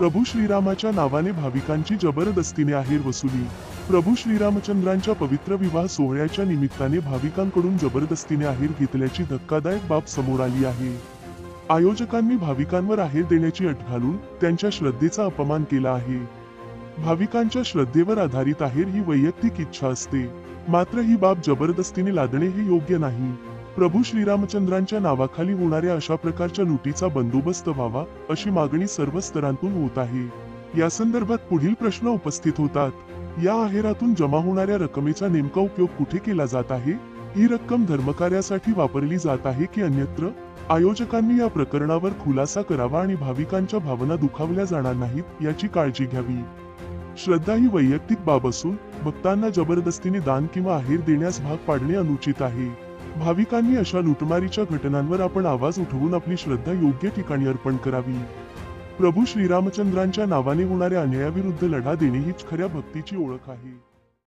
प्रभू श्रीरामाच्या नावाने भाविकांची जबरदस्तीने आहेर वसुली। प्रभू श्रीरामचंद्रांच्या पवित्र विवाह सोहळ्याच्या निमित्ताने भाविकांकडून जबरदस्तीने आहेर घेतल्याची धक्कादायक बाब समोर आली आहे। आयोजकांनी भाविकांवर आहेर देण्याची अट घालून त्यांच्या श्रद्धेचा अपमान केला आहे। भाविकांच्या श्रद्धेवर आधारित आहेर ही वैयक्तिक इच्छा असते, मात्र ही बाब जबरदस्तीने लादणे हे योग्य नाही। प्रभू श्रीरामचंद्रांच्या नावाखाली होणाऱ्या अशा प्रकारच्या लुटीचा बंदोबस्त व्हावा अशी मागणी सर्व स्तरांतून होत आहे। या संदर्भात पुढील प्रश्न उपस्थित होतात, या आहेरातून जमा होणाऱ्या रकमेचा नेमका उपयोग कुठे केला जात आहे? ही रक्कम धर्मकार्यासाठी वापरली जात आहे की अन्यत्र? आयोजकांनी या प्रकरणावर खुलासा करावा आणि भाविकांच्या भावना दुखावल्या जाणार नाहीत याची काळजी घ्यावी। श्रद्धा ही वैयक्तिक बाब असून भक्तांना जबरदस्तीने दान किंवा आहेर देण्यास भाग पाडणे अनुचित आहे। भाविकांनी अशा लुटमारीच्या घटनांवर आपण आवाज उठवून आपली श्रद्धा योग्य ठिकाणी अर्पण करावी। प्रभू श्रीरामचंद्रांच्या नावाने होणाऱ्या अन्यायाविरुद्ध लढा देणे हीच खऱ्या भक्तीची ओळख आहे।